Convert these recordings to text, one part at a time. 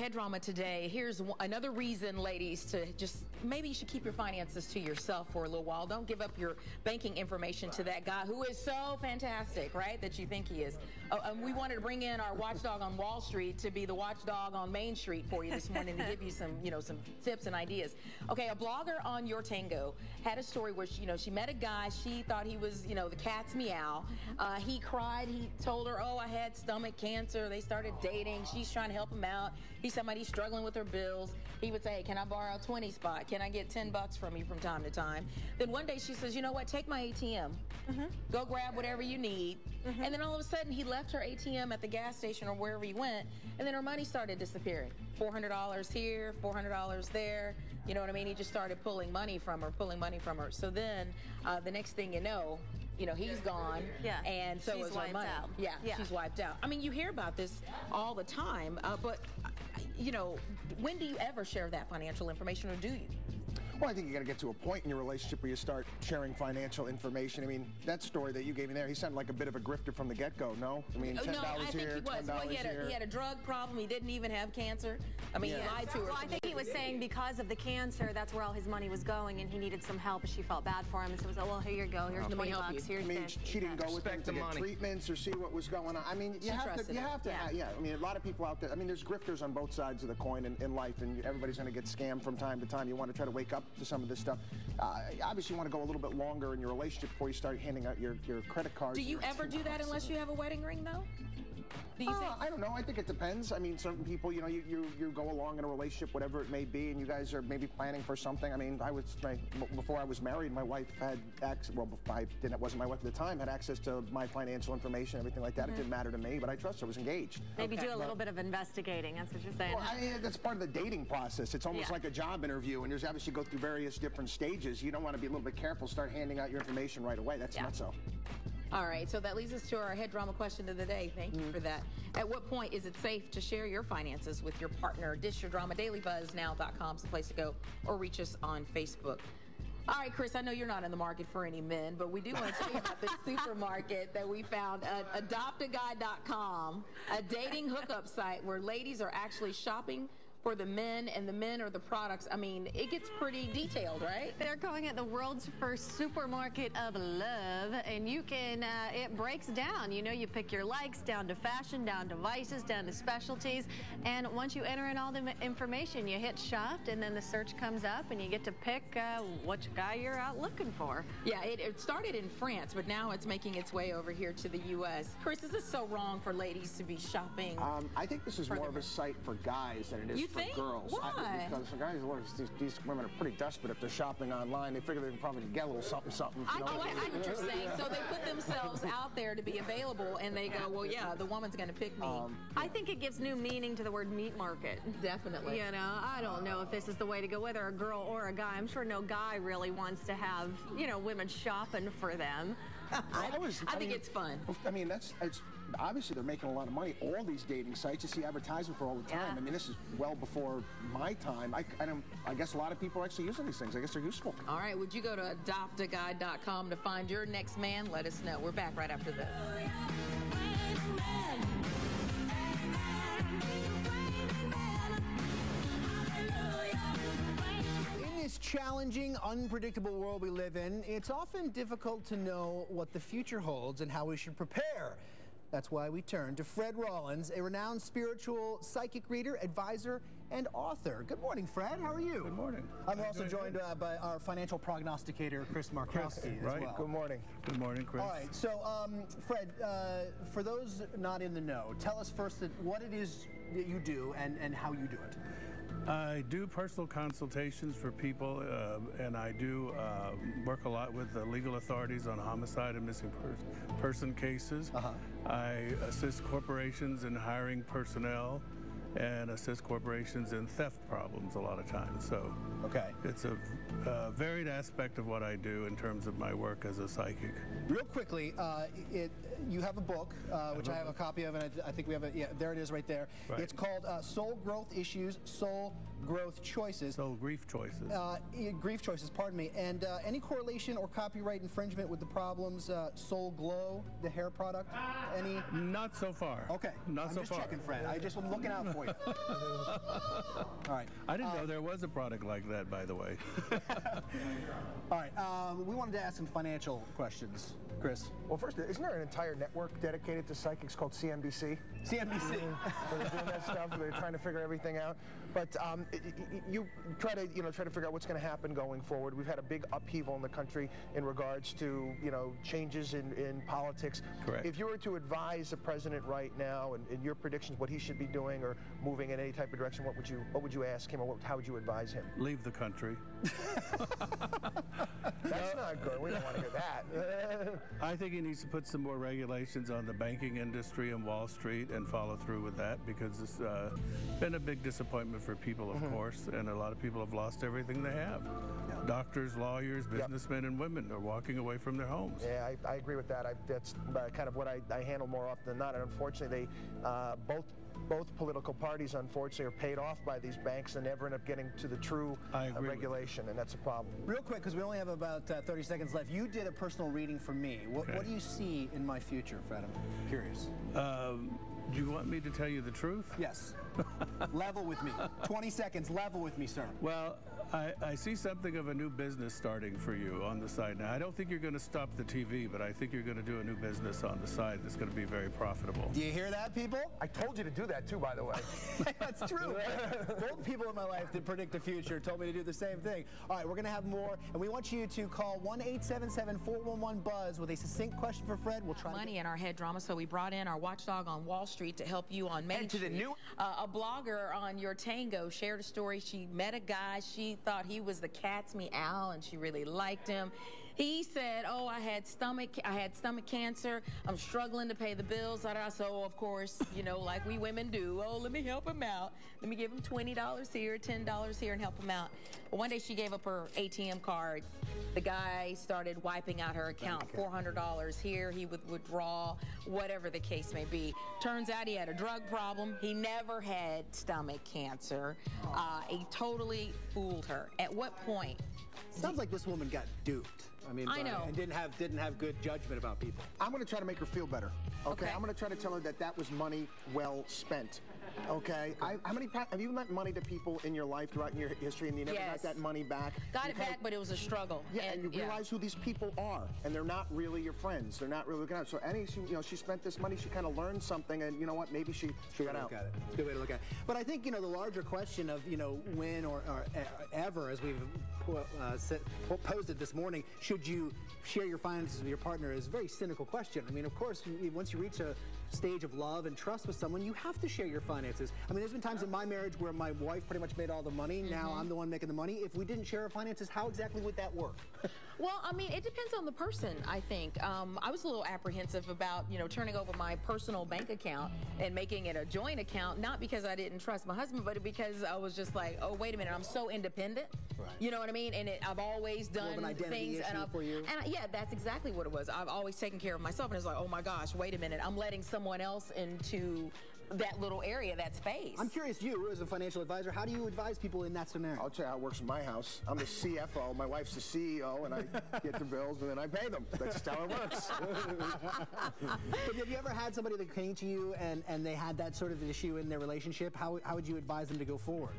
head drama today. Here's another reason, ladies, to just maybe you should keep your finances to yourself for a little while. Don't give up your banking information to that guy who is so fantastic, right, that you think he is. We wanted to bring in our watchdog on Wall Street to be the watchdog on Main Street for you this morning to give you some, some tips and ideas. Okay, a blogger on Your Tango had a story where she met a guy. She thought he was, the cat's meow. He cried. He told her, oh, I had stomach cancer. They started dating. She's trying to help him out. He's somebody struggling with her bills. He would say, hey, can I borrow a 20 spot? Can I get 10 bucks from you from time to time? Then one day she says, you know what, take my ATM. Go grab whatever you need. And then all of a sudden he left her ATM at the gas station or wherever he went, and then her money started disappearing. $400 here, $400 there. You know what I mean? He just started pulling money from her, So then the next thing you know, he's gone, and so is her money. Yeah, she's wiped out. I mean, you hear about this all the time, but, when do you ever share that financial information, or do you? Well, I think you got to get to a point in your relationship where you start sharing financial information. I mean, that story that you gave me there, he sounded like a bit of a grifter from the get-go, no? I mean, $10 no, I think here, he was. $10 Well, he here. had a drug problem. He didn't even have cancer. I mean, he lied to her. Well, I think he was saying because of the cancer, that's where all his money was going, and he needed some help, and she felt bad for him, and so was like, well, here you go. Here's 20 bucks. Here's this. She didn't go with him to get treatments or see what was going on. I mean, you have to, I mean, a lot of people out there, I mean, there's grifters on both sides of the coin in life, and everybody's going to get scammed from time to time. You want to try to wake up to some of this stuff. Obviously, you want to go a little bit longer in your relationship before you start handing out your credit cards. Do you ever do that unless you have a wedding ring, though? Do you think? I don't know. I think it depends. I mean, certain people, you go along in a relationship, whatever it may be, and you guys are maybe planning for something. I mean, before I was married, my wife had access. Well, it wasn't my wife at the time. Had access to my financial information, everything like that. It didn't matter to me, but I trust her. I was engaged. Maybe do a little bit of investigating. That's what you're saying. Well, I mean, that's part of the dating process. It's almost like a job interview, and there's obviously go through various different stages. You don't want to be a little bit careful. Start handing out your information right away. That's not so. All right, so that leads us to our head drama question of the day. Thank you for that. At what point is it safe to share your finances with your partner? Dish your drama. DailyBuzzNow.com is the place to go, or reach us on Facebook. All right, Chris, I know you're not in the market for any men, but we do want to tell you about this supermarket that we found, adoptaguy.com, a dating hookup site where ladies are actually shopping for the men, and the men are the products. I mean, it gets pretty detailed, right? They're calling it the world's first supermarket of love, and you can, it breaks down. You pick your likes down to fashion, down to vices, down to specialties, and once you enter in all the information, you hit shop, and then the search comes up, and you get to pick which guy you're out looking for. Yeah, it started in France, but now it's making its way over here to the U.S. Chris, is this so wrong for ladies to be shopping? I think this is more of a site for guys than it is for girls. Why? Because the guys, these women are pretty desperate if they're shopping online. They figure they can probably get a little something. I know what you're saying. So they put themselves out there to be available, and they go, well, yeah, the woman's going to pick me. I think it gives new meaning to the word meat market. Definitely. I don't know if this is the way to go, whether a girl or a guy. I'm sure no guy really wants to have, women shopping for them. I think it's fun. I mean, it's obviously they're making a lot of money. All these dating sites, you see advertising for all the time. I mean, this is well before my time. I guess a lot of people are actually using these things. I guess they're useful. All right, would you go to adoptaguy.com to find your next man? Let us know. We're back right after this. In this challenging, unpredictable world we live in, it's often difficult to know what the future holds and how we should prepare. That's why we turn to Fred Rollins, a renowned spiritual psychic reader, advisor, and author. Good morning, Fred. How are you? Good morning. I'm also joined by our financial prognosticator, Chris Markowski, as well. Good morning. Good morning, Chris. All right. So, Fred, for those not in the know, tell us first what it is that you do and how you do it. I do personal consultations for people, and I do work a lot with the legal authorities on homicide and missing person cases. I assist corporations in hiring personnel and assist corporations in theft problems a lot of times. So it's a varied aspect of what I do in terms of my work as a psychic. Real quickly, you have a book, which I have a copy of, and I think we have it. Yeah, there it is right there. It's called Soul Growth Issues, Soul growth choices. So grief choices. Grief choices, pardon me. And any correlation or copyright infringement with the problems Soul Glow, the hair product? Any? Not so far. Okay. Not so far. I'm just checking, Fred. I just was looking out for you. All right. I didn't know there was a product like that, by the way. All right. We wanted to ask some financial questions. Chris? Well, first, isn't there an entire network dedicated to psychics called CNBC? CNBC. They're doing that stuff. They're trying to figure everything out. But you try to figure out what's going to happen going forward. We've had a big upheaval in the country in regards to changes in politics. Correct. If you were to advise the president right now and in your predictions what he should be doing or moving in any type of direction, what would you ask him, or how would you advise him? Leave the country. That's not good. We don't want to hear that. I think he needs to put some more regulations on the banking industry and Wall Street and follow through with that, because it's been a big disappointment for people, of course, and a lot of people have lost everything they have. Doctors, lawyers, businessmen, and women are walking away from their homes. Yeah, I agree with that. That's kind of what I handle more often than not, and unfortunately, both political parties, unfortunately, are paid off by these banks and never end up getting to the true regulation, and that's a problem. Real quick, because we only have about 30 seconds left. You did a personal reading for me. What do you see in my future, Fred? I'm curious. Do you want me to tell you the truth? Yes. Level with me. 20 seconds. Level with me, sir. Well, I see something of a new business starting for you on the side. Now, I don't think you're going to stop the TV, but I think you're going to do a new business on the side that's going to be very profitable. Do you hear that, people? I told you to do that, too, by the way. That's true. Both people in my life that predict the future told me to do the same thing. All right, we're going to have more, and we want you to call 1-877-411-BUZZ with a succinct question for Fred. We'll try money in our head drama, so we brought in our watchdog on Wall Street to help you on Main Street. A blogger on Your Tango shared a story. She met a guy. She thought he was the cat's meow, and she really liked him. He said, "Oh, I had stomach cancer. I'm struggling to pay the bills." So, of course, like we women do, "Oh, let me help him out. Let me give him $20 here, $10 here, and help him out." But one day she gave up her ATM card. The guy started wiping out her account. $400 here, he would withdraw, whatever the case may be. Turns out he had a drug problem. He never had stomach cancer. He totally fooled her. At what point? Sounds like this woman got duped. I know. And didn't have good judgment about people. I'm going to try to make her feel better. Okay. I'm going to try to tell her that was money well spent. Okay. Have you lent money to people in your life throughout your history, and you never got that money back? Got it back, but it was a struggle. Yeah, and you realize who these people are, and they're not really your friends. They're not really looking out. So she spent this money. She kind of learned something, and you know what? Maybe she got out. It's a good way to look at it. But I think the larger question of when or ever, as we've posed it this morning, should you share your finances with your partner, is a very cynical question. I mean, of course, once you reach a stage of love and trust with someone, you have to share your finances. I mean, there's been times in my marriage where my wife pretty much made all the money. Now I'm the one making the money. If we didn't share our finances, how exactly would that work? Well, I mean, it depends on the person, I think. I was a little apprehensive about, turning over my personal bank account and making it a joint account, not because I didn't trust my husband, but because I was just like, oh, wait a minute, I'm so independent. Right. You know what I mean? And I've always done an identity things. Issue for you. Yeah, that's exactly what it was. I've always taken care of myself, and it's like, oh my gosh, wait a minute, I'm letting someone else into that little area, that space. I'm curious, you as a financial advisor, how do you advise people in that scenario? I'll tell you how it works in my house. I'm the CFO, my wife's the CEO, and I get the bills and then I pay them. That's just how it works. But have you ever had somebody that came to you and they had that sort of issue in their relationship? How would you advise them to go forward?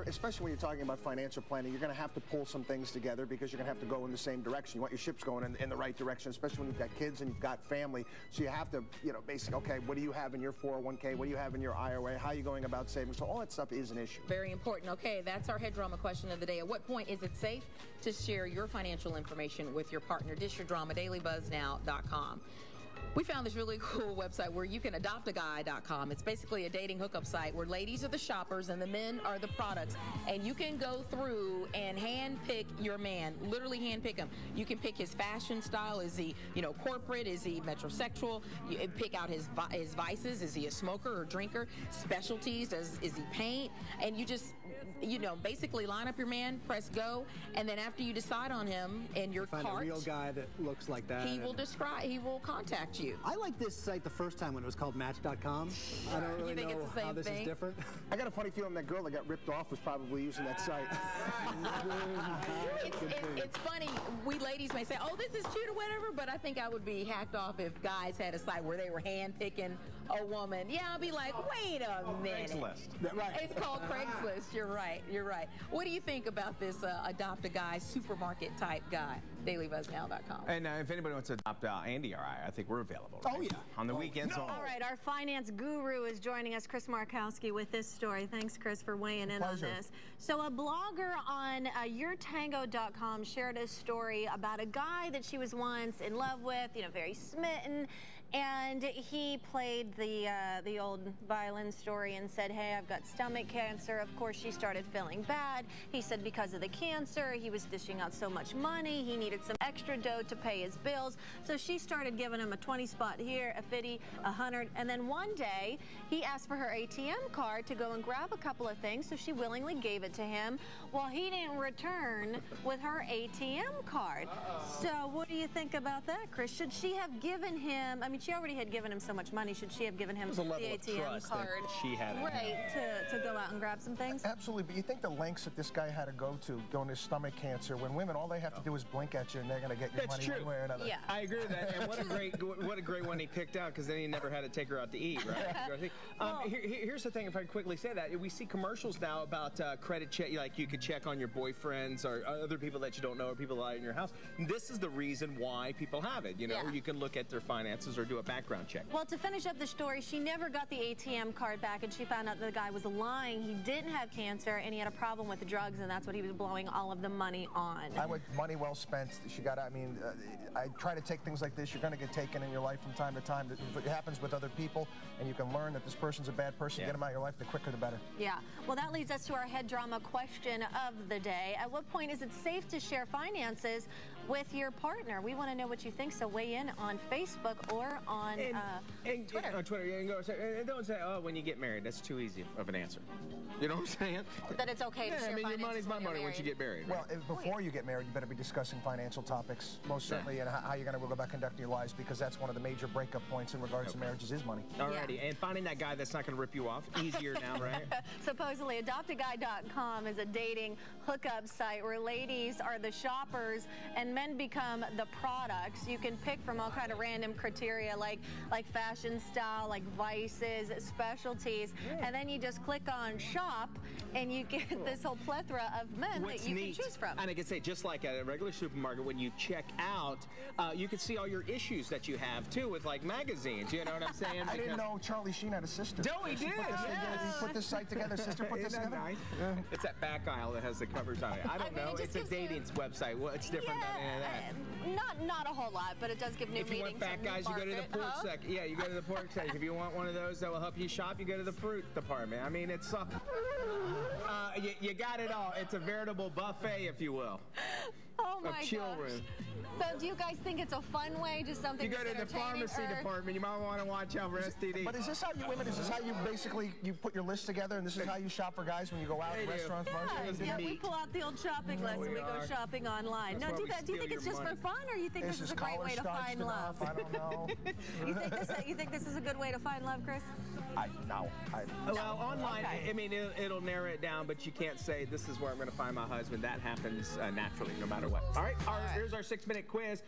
Especially when you're talking about financial planning, you're going to have to pull some things together because you're going to have to go in the same direction. You want your ships going in the right direction, especially when you've got kids and you've got family. So you have to, basically, okay, what do you have in your 401k? What do you have in your IRA? How are you going about saving? So all that stuff is an issue. Very important. Okay, that's our head drama question of the day. At what point is it safe to share your financial information with your partner? Dish your drama, dailybuzznow.com. We found this really cool website where you can adoptaguy.com. It's basically a dating hookup site where ladies are the shoppers and the men are the products. And you can go through and handpick your man, literally handpick him. You can pick his fashion style. Is he, corporate? Is he metrosexual? You pick out his vices. Is he a smoker or drinker? Specialties. Is he paint? And you just, basically line up your man, press go, and then after you decide on him in your cart, find a real guy that looks like that. He will contact you. you. I liked this site the first time when it was called Match.com. I don't really know it's the same how this thing? is different. I got a funny feeling that girl that got ripped off was probably using that site. It's funny, we ladies may say, oh, this is cute or whatever, but I think I would be hacked off if guys had a site where they were hand-picking a woman. Yeah, I'll be like, wait a minute. Craigslist. Right. It's called Craigslist. You're right. You're right. What do you think about this adopt a guy supermarket type guy? DailyBuzzNow.com. And if anybody wants to adopt Andy or I think we're available. Right? Oh, yeah. On the weekends. All right, our finance guru is joining us, Chris Markowski, with this story. Thanks, Chris, for weighing in on this. So a blogger on yourtango.com shared a story about a guy that she was once in love with, you know, very smitten. And he played the old violin story and said, hey, I've got stomach cancer. Of course, she started feeling bad. He said because of the cancer, he was dishing out so much money. He needed some extra dough to pay his bills. So she started giving him a 20 spot here, a 50, 100. And then one day, he asked for her ATM card to go and grab a couple of things. So she willingly gave it to him. Well, he didn't return with her ATM card. So what do you think about that, Chris? Should she have given him, I mean, she already had given him so much money. Should she have given him the ATM card? She had Right, to go out and grab some things? Absolutely, but you think the lengths that this guy had to go to during his stomach cancer, when women, all they have to do is blink at you and they're going to get your money one way or another. Yeah. I agree with that. And what a great one he picked out, because then he never had to take her out to eat, right? Here's the thing, if I can quickly say that. We see commercials now about credit check, like you could check on your boyfriends or other people that you don't know or people that are in your house. This is the reason why people have it. You know, you can look at their finances or do a background check. Well, to finish up the story, she never got the ATM card back, and she found out that the guy was lying. He didn't have cancer, and he had a problem with the drugs, and that's what he was blowing all of the money on. I would, money well spent. She got, I mean, I try to take things like this. You're going to get taken in your life from time to time. It happens with other people, and you can learn that this person's a bad person. Get them out of your life, the quicker the better. Yeah. Well, that leads us to our head drama question of the day. At what point is it safe to share finances with your partner? We want to know what you think, so weigh in on Facebook or on Twitter. On Twitter, you can go and don't say, oh, when you get married. That's too easy of an answer. You know what I'm saying? That it's okay to share finances. I mean, your money's my money once you get married. Well, before you get married, you better be discussing financial topics, most certainly, and how you're going to go about conducting your lives, because that's one of the major breakup points in regards to marriages is money. Alrighty, and finding that guy that's not going to rip you off, easier now, right? Supposedly, adoptaguy.com is a dating hookup site where ladies are the shoppers and men become the products. You can pick from all kind of random criteria like fashion style, like vices, specialties, and then you just click on shop and you get this whole plethora of men that you can choose from. And I can say, just like at a regular supermarket, when you check out, you can see all your issues that you have too with like magazines, you know what I'm saying? I didn't know Charlie Sheen had a sister. No, he did. He put this site together. Sister put this together. Nice? It's that back aisle that has the covers on it. I don't know. It's a dating website. Well, it's different than any of that. Not a whole lot, but it does give new meanings. If you want fat guys, you go to the pork section. Yeah, you go to the pork section. If you want one of those that will help you shop, you go to the fruit department. I mean, it's you got it all. It's a veritable buffet, if you will. Oh my children. So do you guys think it's a fun way, just something you go to the pharmacy department, you might want to watch out for STD. But is this how you women, is this how you basically, you put your list together and this is how you shop for guys when you go out to restaurants? Yeah, we pull out the old shopping list and we go shopping online. No, do you think it's just for fun, or you think this is a great way to find love? I don't know. You think this is a good way to find love, Chris? No. Well, online, I mean, it'll narrow it down, but you can't say this is where I'm going to find my husband. That happens naturally, no matter what. All right, here's our 6-minute quiz.